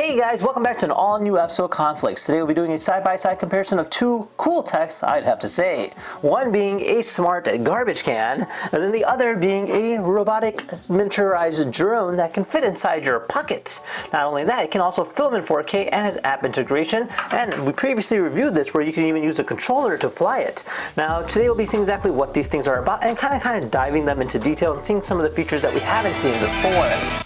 Hey guys, welcome back to an all-new episode of Conflicts. Today we'll be doing a side-by-side comparison of two cool techs, I'd have to say. One being a smart garbage can, and then the other being a robotic miniaturized drone that can fit inside your pocket. Not only that, it can also film in 4K and has app integration, and we previously reviewed this where you can even use a controller to fly it. Now today we'll be seeing exactly what these things are about and kind of diving them into detail and seeing some of the features that we haven't seen before.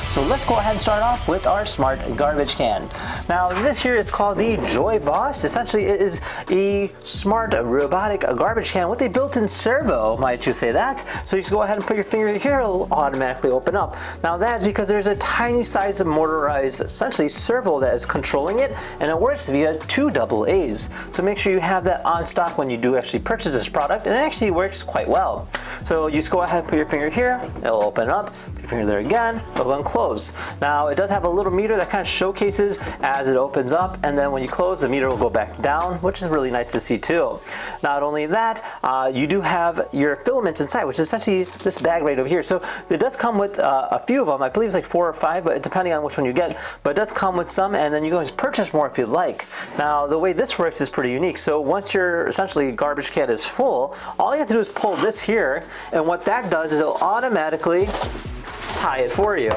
So let's go ahead and start off with our smart garbage can. Now this here is called the Joy Boss. Essentially it is a smart robotic garbage can with a built-in servo, might you say that. So you just go ahead and put your finger here, it'll automatically open up. Now that is because there's a tiny size of motorized, essentially servo that is controlling it, and it works via two AA's. So make sure you have that on stock when you do actually purchase this product, and it actually works quite well. So you just go ahead and put your finger here, it'll open up, put your finger there again, it'll unclose. Now it does have a little meter that kind of showcases as it opens up, and then when you close the meter will go back down, which is really nice to see too. Not only that, you do have your filaments inside, which is essentially this bag right over here. So it does come with a few of them. I believe it's like 4 or 5, but depending on which one you get, but it does come with some, and then you can always purchase more if you'd like. Now the way this works is pretty unique. So once your essentially garbage can is full, all you have to do is pull this here, and what that does is it'll automatically tie it for you.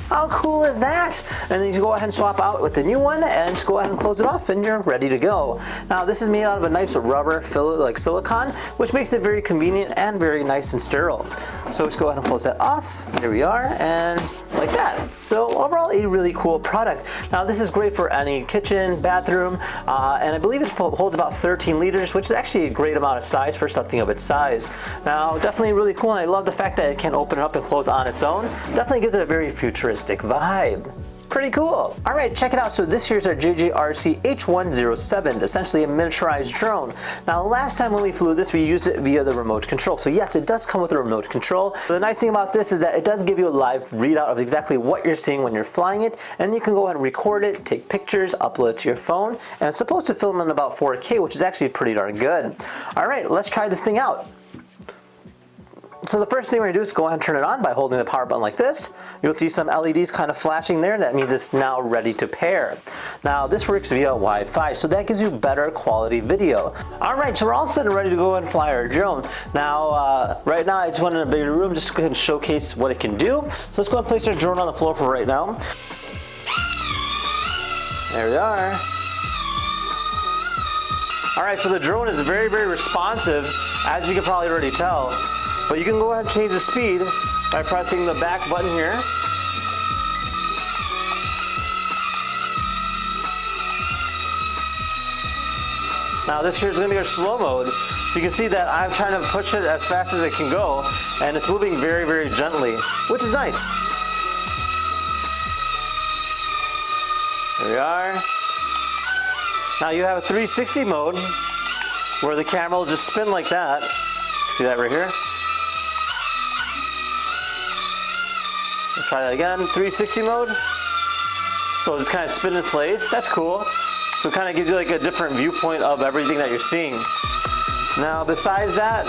How cool is that? And then you go ahead and swap out with the new one and just go ahead and close it off and you're ready to go. Now this is made out of a nice rubber like silicone, which makes it very convenient and very nice and sterile. So just go ahead and close that off. There we are, and like that. So overall a really cool product. Now this is great for any kitchen, bathroom, and I believe it holds about 13 liters, which is actually a great amount of size for something of its size. Now definitely really cool, and I love the fact that it can open up and close on its own. Definitely gives it a very futuristic vibe. Pretty cool. All right, check it out. So this here's our JJRC H107, essentially a miniaturized drone. Now last time when we flew this, we used it via the remote control. So yes, it does come with a remote control. But the nice thing about this is that it does give you a live readout of exactly what you're seeing when you're flying it, and you can go ahead and record it, take pictures, upload it to your phone, and it's supposed to film in about 4K, which is actually pretty darn good. All right, let's try this thing out. So the first thing we're gonna do is go ahead and turn it on by holding the power button like this. You'll see some LEDs kind of flashing there. That means it's now ready to pair. Now this works via Wi-Fi, so that gives you better quality video. All right, so we're all set and ready to go ahead and fly our drone. Now, right now I just went in a bigger room just to go ahead and showcase what it can do. So let's go ahead and place our drone on the floor for right now. There we are. All right, so the drone is very, very responsive, as you can probably already tell. But you can go ahead and change the speed by pressing the back button here. Now this here is going to be our slow mode. So you can see that I'm trying to push it as fast as it can go, and it's moving very, very gently, which is nice. There we are. Now you have a 360 mode where the camera will just spin like that. See that right here? Let's try that again, 360 mode. So it'll just kind of spin in place. That's cool. So it kind of gives you like a different viewpoint of everything that you're seeing. Now besides that,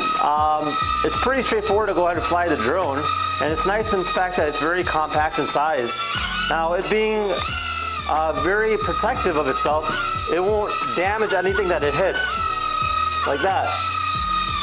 it's pretty straightforward to go ahead and fly the drone. And it's nice in the fact that it's very compact in size. Now it being very protective of itself, it won't damage anything that it hits. Like that.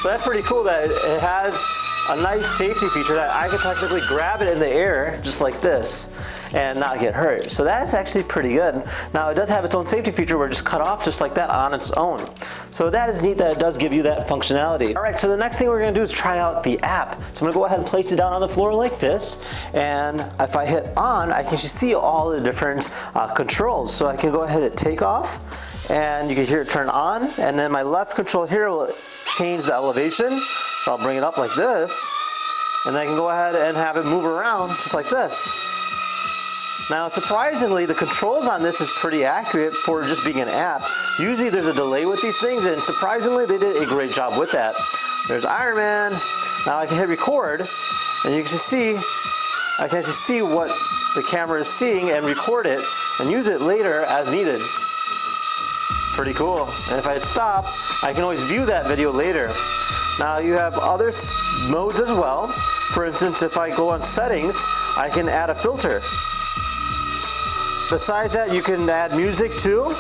So that's pretty cool that it has a nice safety feature that I can technically grab it in the air just like this and not get hurt. So that's actually pretty good. Now it does have its own safety feature where it just cut off just like that on its own. So that is neat that it does give you that functionality. All right, so the next thing we're gonna do is try out the app. So I'm gonna go ahead and place it down on the floor like this, and if I hit on, I can see all the different controls. So I can go ahead and take off, and you can hear it turn on, and then my left control here will change the elevation. So I'll bring it up like this, and then I can go ahead and have it move around just like this. Now surprisingly, the controls on this is pretty accurate for just being an app. Usually there's a delay with these things, and surprisingly they did a great job with that. There's Iron Man. Now I can hit record, and you can see, I can actually see what the camera is seeing and record it and use it later as needed. Pretty cool. And if I hit stop, I can always view that video later. Now you have other modes as well. For instance, if I go on settings, I can add a filter. Besides that, you can add music too.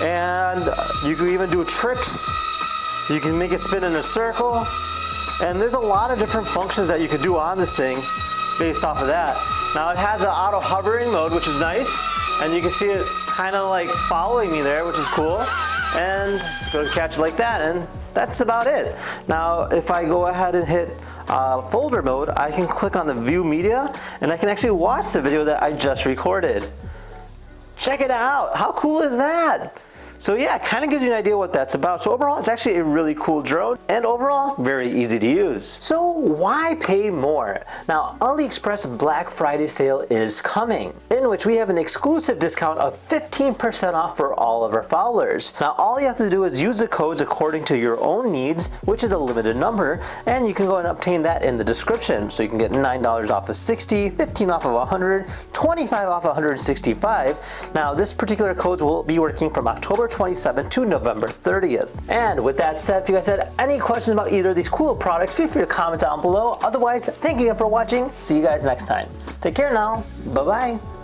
And you can even do tricks. You can make it spin in a circle. And there's a lot of different functions that you can do on this thing based off of that. Now it has an auto hovering mode, which is nice. And you can see it kind of like following me there, which is cool. And go to catch it like that, and that's about it. Now if I go ahead and hit folder mode, I can click on the view media and I can actually watch the video that I just recorded. Check it out, how cool is that? So yeah, it kind of gives you an idea what that's about. So overall, it's actually a really cool drone, and overall, very easy to use. So why pay more? Now, AliExpress Black Friday sale is coming, in which we have an exclusive discount of 15% off for all of our followers. Now, all you have to do is use the codes according to your own needs, which is a limited number, and you can go and obtain that in the description. So you can get $9 off of 60, 15 off of 100, 25 off of 165. Now, this particular code will be working from October 27th to November 30th. And with that said, if you guys had any questions about either of these cool products, feel free to comment down below. Otherwise, thank you again for watching. See you guys next time. Take care now. Bye-bye.